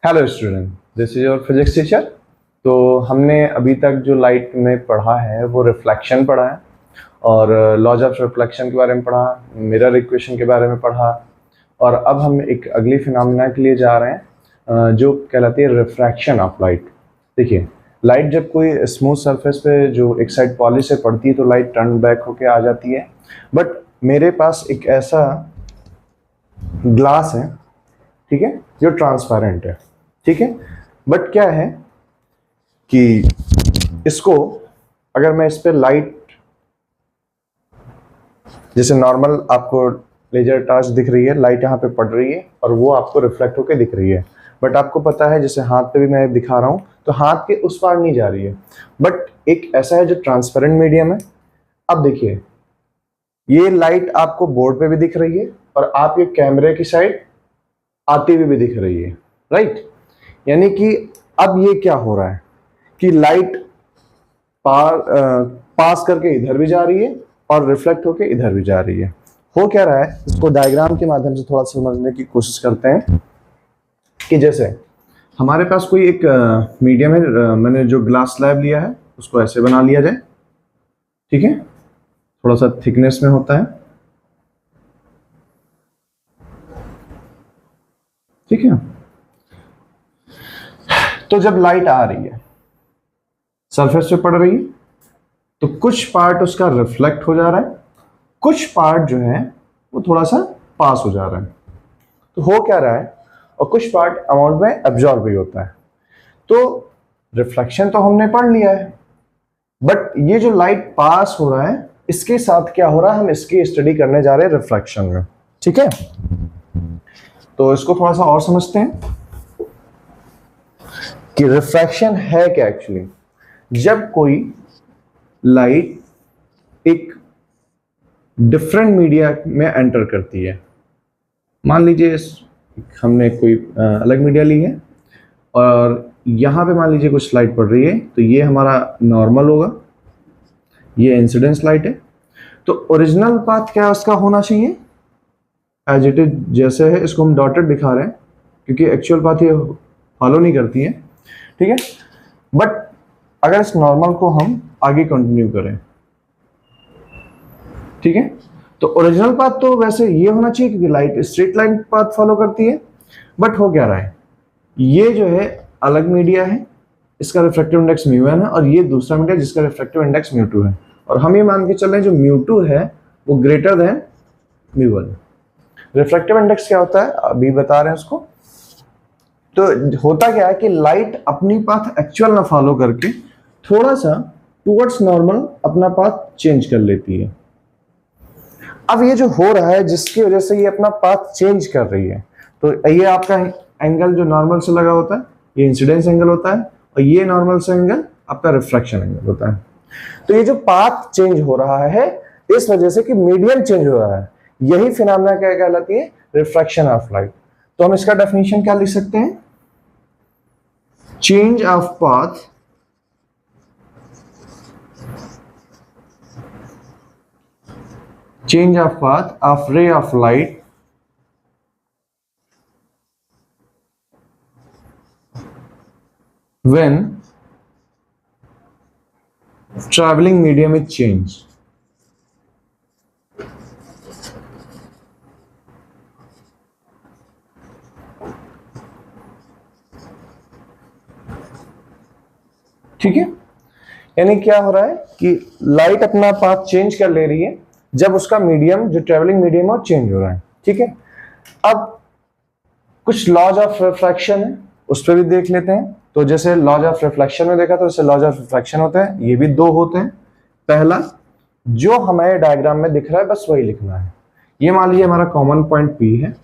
Hello student, this is your physics teacher. तो हमने अभी तक जो लाइट में पढ़ा है वो रिफ्लेक्शन पढ़ा है और लॉज ऑफ रिफ्लेक्शन के बारे में पढ़ा, मिरर इक्वेशन के बारे में पढ़ा। और अब हम एक अगली फिनोमेना के लिए जा रहे हैं जो कहलाती है रिफ्रैक्शन ऑफ लाइट। देखिए, लाइट जब कोई स्मूथ सरफेस पे जो एक साइड पॉलिश से पड़ती है तो लाइट टर्न बैक होके आ जाती है। बट मेरे पास एक ऐसा ग्लास है, ठीक है, जो ट्रांसपेरेंट है, ठीक है। बट क्या है कि इसको अगर मैं इस पर लाइट, जैसे नॉर्मल आपको लेजर टॉर्च दिख रही है, लाइट यहाँ पे पड़ रही है और वो आपको रिफ्लेक्ट होकर दिख रही है। बट आपको पता है, जैसे हाथ पे भी मैं दिखा रहा हूँ, तो हाथ के उस पार नहीं जा रही है। बट एक ऐसा है जो ट्रांसपेरेंट मीडियम है। अब देखिए, ये लाइट आपको बोर्ड पे भी दिख रही है और आपके कैमरे की साइड आती हुई भी दिख रही है, राइट। यानी कि अब ये क्या हो रहा है कि लाइट पास करके इधर भी जा रही है और रिफ्लेक्ट होके इधर भी जा रही है। हो क्या रहा है, इसको डायग्राम के माध्यम से थोड़ा समझने की कोशिश करते हैं। कि जैसे हमारे पास कोई एक मीडियम है, मैंने जो ग्लास स्लैब लिया है उसको ऐसे बना लिया जाए, ठीक है, थोड़ा सा थिकनेस में होता है, ठीक है। तो जब लाइट आ रही है, सरफेस पे पड़ रही है, तो कुछ पार्ट उसका रिफ्लेक्ट हो जा रहा है, कुछ पार्ट जो है वो थोड़ा सा पास हो जा रहा है। तो हो क्या रहा है, और कुछ पार्ट अमाउंट में एब्जॉर्ब भी होता है। तो रिफ्लेक्शन तो हमने पढ़ लिया है, बट ये जो लाइट पास हो रहा है इसके साथ क्या हो रहा है, हम इसकी स्टडी करने जा रहे हैं रिफ्लेक्शन में, ठीक है। तो इसको थोड़ा सा और समझते हैं कि रिफ्रैक्शन है क्या एक्चुअली। जब कोई लाइट एक डिफरेंट मीडिया में एंटर करती है, मान लीजिए हमने कोई अलग मीडिया ली है और यहाँ पे मान लीजिए कुछ लाइट पड़ रही है, तो ये हमारा नॉर्मल होगा, ये इंसिडेंस लाइट है। तो ओरिजिनल पाथ क्या उसका होना चाहिए, एज इट इज जैसे है, इसको हम डॉटेड दिखा रहे हैं क्योंकि एक्चुअल पाथ ये फॉलो नहीं करती है, ठीक है। बट अगर इस नॉर्मल को हम आगे कंटिन्यू करें, ठीक है, तो ओरिजिनल पाथ तो वैसे ये होना चाहिए क्योंकि light straight line path follow करती है। बट हो क्या रहा है, ये जो है अलग मीडिया है, इसका रिफ्रैक्टिव इंडेक्स μ1 है, और ये दूसरा मीडिया जिसका रिफ्रैक्टिव इंडेक्स μ2 है। और हम ये मान के चल रहे हैं जो μ2 है वो ग्रेटर देन μ1। रिफ्रैक्टिव इंडेक्स क्या होता है अभी बता रहे हैं उसको। तो होता क्या है कि लाइट अपनी पाथ एक्चुअल ना फॉलो करके थोड़ा सा टुवर्ड्स नॉर्मल अपना पाथ चेंज कर लेती है। अब ये जो हो रहा है जिसकी वजह से ये अपना पाथ चेंज कर रही है, तो ये आपका एंगल जो नॉर्मल से लगा होता है ये इंसिडेंस एंगल होता है, और ये नॉर्मल से एंगल आपका रिफ्रैक्शन एंगल होता है। तो ये जो पाथ चेंज हो रहा है इस वजह से कि मीडियम चेंज हो रहा है, यही फिनोमेना क्या कहलाती है, रिफ्रैक्शन ऑफ लाइट। तो हम इसका डेफिनेशन क्या लिख सकते हैं, change of path of ray of light when traveling medium is changed। ठीक है, यानी क्या हो रहा है कि लाइट अपना पाथ चेंज कर ले रही है जब उसका मीडियम जो ट्रेवलिंग मीडियम है चेंज हो रहा है, ठीक है। अब कुछ लॉज ऑफ रिफ्रैक्शन है उस पर भी देख लेते हैं। तो जैसे लॉज ऑफ रिफ्लेक्शन में देखा, तो जैसे लॉज ऑफ रिफ्रैक्शन होता है, ये भी दो होते हैं। पहला जो हमारे डायग्राम में दिख रहा है बस वही लिखना है। ये मान लीजिए हमारा कॉमन पॉइंट P है,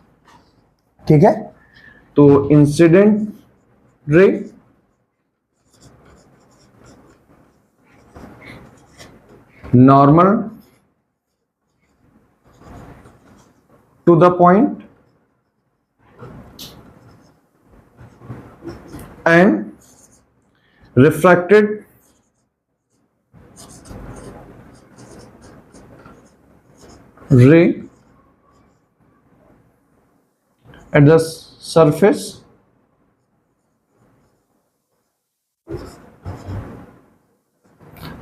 ठीक है। तो incident ray normal to the point and refracted ray at the surface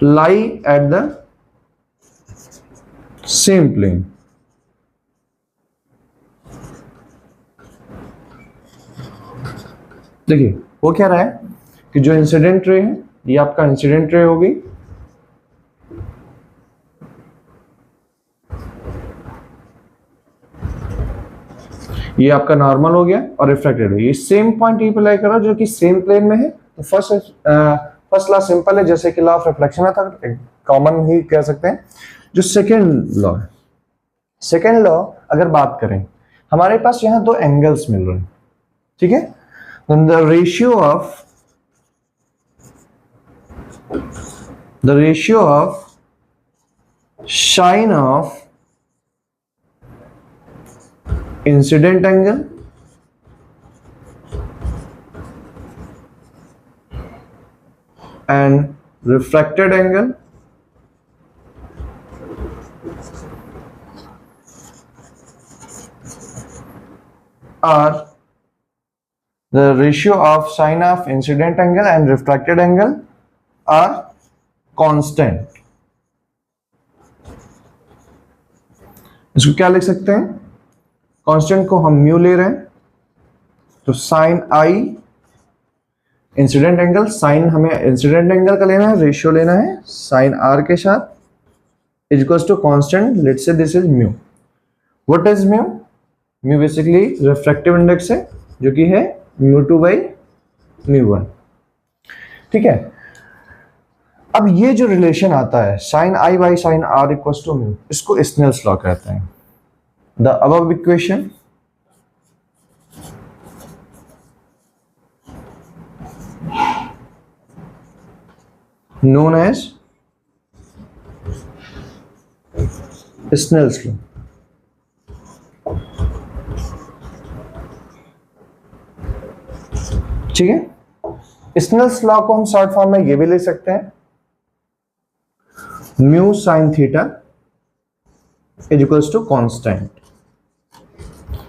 lie at the same plane. देखिए वो क्या रहा है कि जो इंसिडेंट रे है ये आपका इंसिडेंट रे होगी, ये आपका नॉर्मल हो गया, और रिफ्लेक्टेड है। ये सेम पॉइंट ये अप्लाई करो जो कि सेम प्लेन में है। तो फर्स्ट लॉ सिंपल है, जैसे कि लॉ ऑफ रिफ्लेक्शन था, कॉमन ही कह सकते हैं। जो सेकेंड लॉ है, सेकेंड लॉ अगर बात करें, हमारे पास यहाँ दो एंगल्स मिल रहे हैं, ठीक है। The ratio of sine of incident angle and refracted angle are the ratio of sine of incident angle and refracted angle are constant। इसको क्या लिख सकते हैं, कांस्टेंट को हम म्यू ले रहे हैं, तो साइन आई इंसिडेंट एंगल, साइन हमें इंसिडेंट एंगल का लेना है, रेशियो लेना है साइन आर के साथ, is equals to constant, let's say this is mu. What is mu? Mu basically refractive index है, जो कि है μ2 बाई μ1, ठीक है। अब ये जो रिलेशन आता है sine I by sine R equals to mu, इसको स्नेल्स लॉ कहते हैं। The above equation known as Snell's law। ठीक है, स्नेल्स लॉ को हम शॉर्ट फॉर्म में ये भी ले सकते हैं, mu sine theta is equals to constant.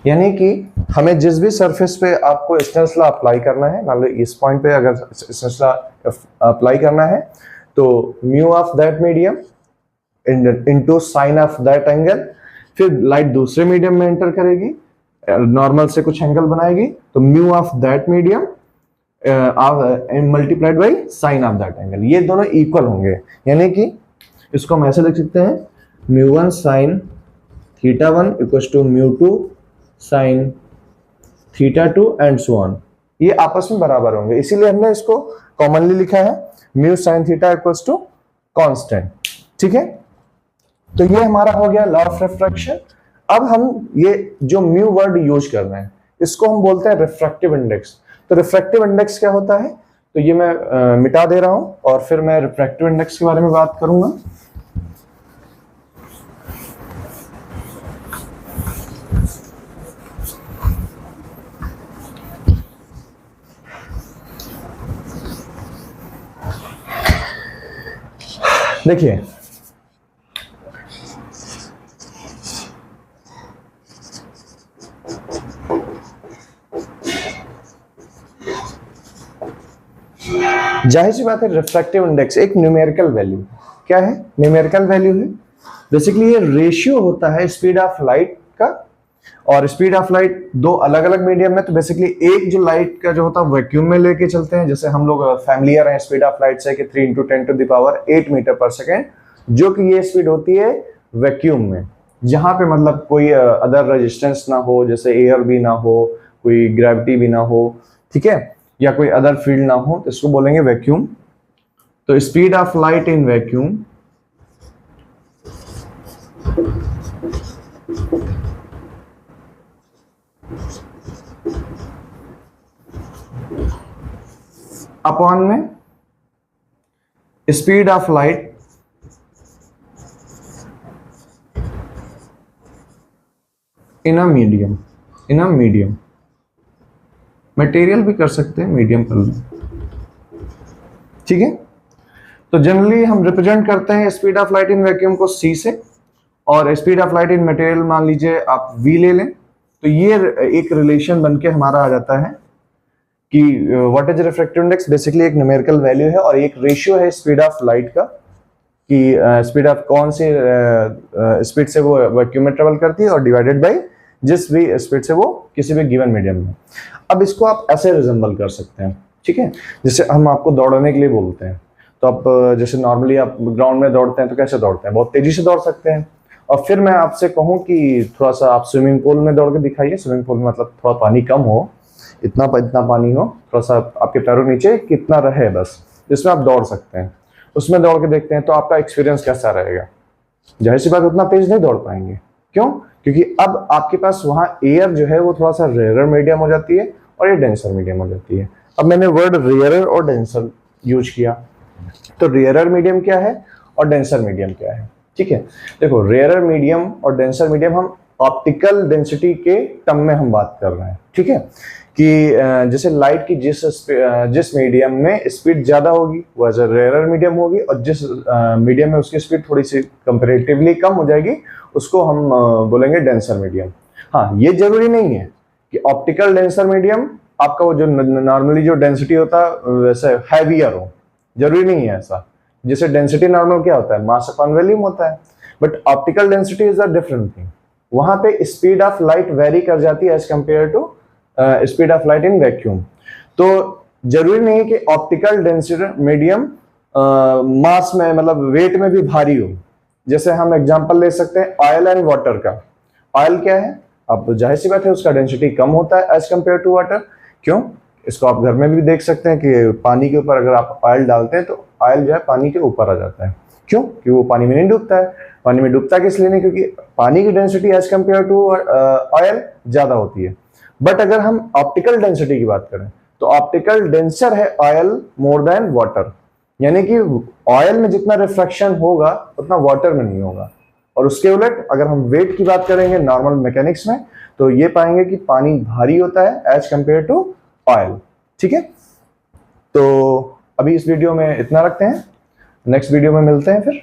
यानी कि हमें जिस भी सरफेस पे आपको स्नेल्स लॉ अप्लाई करना है, मान लो इस पॉइंट पे अगर स्नेल्स लॉ अप्लाई करना है, तो mu of that medium into sine of that angle, फिर लाइट दूसरे मीडियम में एंटर करेगी, नॉर्मल से कुछ एंगल बनाएगी, तो mu of that medium multiplied by sine of that angle, ये दोनों इक्वल होंगे। यानी कि इसको हम ऐसे लिख सकते हैं, mu one sine theta one equals to mu two sine theta two and so on, ये आपस में बराबर होंगे, इसीलिए हमने इसको कॉमनली लिखा है mu sine theta equals to constant. ठीक है, तो ये हमारा हो गया लॉ ऑफ रिफ्रैक्शन। अब हम ये जो म्यू वर्ड यूज कर रहे हैं, इसको हम बोलते हैं रिफ्रैक्टिव इंडेक्स। तो रिफ्रैक्टिव इंडेक्स क्या होता है, तो ये मैं मिटा दे रहा हूं और फिर मैं रिफ्रैक्टिव इंडेक्स के बारे में बात करूंगा। देखिए जाहिर सी बात है, रिफ्रैक्टिव इंडेक्स एक न्यूमेरिकल वैल्यू, क्या है, न्यूमेरिकल वैल्यू है। बेसिकली ये रेशियो होता है स्पीड ऑफ लाइट का, और स्पीड ऑफ लाइट दो अलग अलग मीडियम में। तो बेसिकली एक जो लाइट का जो होता है वैक्यूम में लेके चलते हैं, जैसे हम लोग फैमिलियर हैं स्पीड ऑफ लाइट से कि 3 × 10⁸ मीटर पर सेकेंड, जो कि ये स्पीड होती है वैक्यूम में, जहां पे मतलब कोई अदर रेजिस्टेंस ना हो, जैसे एयर भी ना हो, कोई ग्रेविटी भी ना हो, ठीक है, या कोई अदर फील्ड ना हो, तो इसको बोलेंगे वैक्यूम। तो speed of light in vacuum upon में speed of light in a medium, in a medium, material भी कर सकते हैं, मीडियम कर लें, ठीक है। तो जनरली हम रिप्रेजेंट करते हैं speed of light in vacuum को c से, और speed of light in material मान लीजिए आप v ले लें। तो ये एक रिलेशन बनके हमारा आ जाता है कि what is refractive index, basically एक न्यूमेरिकल वैल्यू है और एक रेशियो है स्पीड ऑफ लाइट का कि स्पीड ऑफ कौन सी स्पीड से वो वैक्यूम में ट्रेवल करती है और डिवाइडेड बाय जिस भी स्पीड से वो किसी भी गिवन मीडियम में। अब इसको आप ऐसे रिजेंबल कर सकते हैं, ठीक है। जैसे हम आपको दौड़ने के लिए बोलते हैं, तो आप जैसे नॉर्मली आप ग्राउंड में दौड़ते हैं तो कैसे दौड़ते हैं, बहुत तेजी से दौड़ सकते हैं। और फिर मैं आपसे कहूँ कि थोड़ा सा आप स्विमिंग पूल में दौड़ के दिखाइए। स्विमिंग पूल में मतलब थोड़ा पानी कम हो, इतना पानी हो, थोड़ा सा आपके पैरों नीचे कितना रहे बस, जिसमें आप दौड़ सकते हैं, उसमें दौड़ के देखते हैं तो आपका एक्सपीरियंस कैसा रहेगा। जाहिर सी बात उतना तेज नहीं दौड़ पाएंगे, क्यों? क्योंकि अब आपके पास वहाँ एयर जो है वो थोड़ा सा रेयरर मीडियम हो जाती है और ये डेंसर मीडियम हो जाती है। अब मैंने वर्ड रेयरर और डेंसर यूज किया, तो रेयरर मीडियम क्या है और डेंसर मीडियम क्या है, ठीक है। देखो, रेयरर मीडियम और डेंसर मीडियम हम ऑप्टिकल डेंसिटी के टर्म में हम बात कर रहे हैं, ठीक है। कि जैसे लाइट की जिस मीडियम में स्पीड ज्यादा होगी वो एज अ रेयरर मीडियम होगी, और जिस मीडियम में उसकी स्पीड थोड़ी सी कंपैरेटिवली कम हो जाएगी उसको हम बोलेंगे डेंसर मीडियम। हाँ, ये जरूरी नहीं है कि ऑप्टिकल डेंसर मीडियम आपका वो जो नॉर्मली जो डेंसिटी होता है वैसे हैवियर हो, जरूरी नहीं है ऐसा। जैसे डेंसिटी नॉर्मल क्या होता है, मास अपॉन वॉल्यूम होता है, but optical density is a different thing. वहां पे स्पीड ऑफ लाइट वेरी कर जाती है as compare to speed of light in vacuum. तो जरूरी नहीं है कि ऑप्टिकल डेंसिटी मीडियम मास में मतलब वेट में भी भारी हो। जैसे हम एग्जांपल ले सकते हैं ऑयल एंड वाटर का। ऑयल क्या है, अब जाहिर सी बात है उसका डेंसिटी कम होता है एज कंपेयर टू वाटर। क्यों? इसको आप घर में भी देख सकते हैं कि पानी के ऊपर अगर आप ऑयल डालते हैं तो ऑयल जो है पानी के ऊपर आ जाता है। क्यों? क्योंकि वो पानी में नहीं डूबता है। पानी में डूबता किस लिए नहीं, क्योंकि पानी की density as compare to oil ज्यादा होती है। बट अगर हम ऑप्टिकल डेंसिटी की बात करें तो ऑप्टिकल डेंसर है ऑयल मोर देन वाटर, यानी कि ऑयल में जितना रिफ्रैक्शन होगा उतना वाटर में नहीं होगा। और उसके उलट अगर हम वेट की बात करेंगे नॉर्मल मैकेनिक्स में, तो ये पाएंगे कि पानी भारी होता है एज कंपेयर टू ऑयल, ठीक है। तो अभी इस वीडियो में इतना रखते हैं, नेक्स्ट वीडियो में मिलते हैं फिर।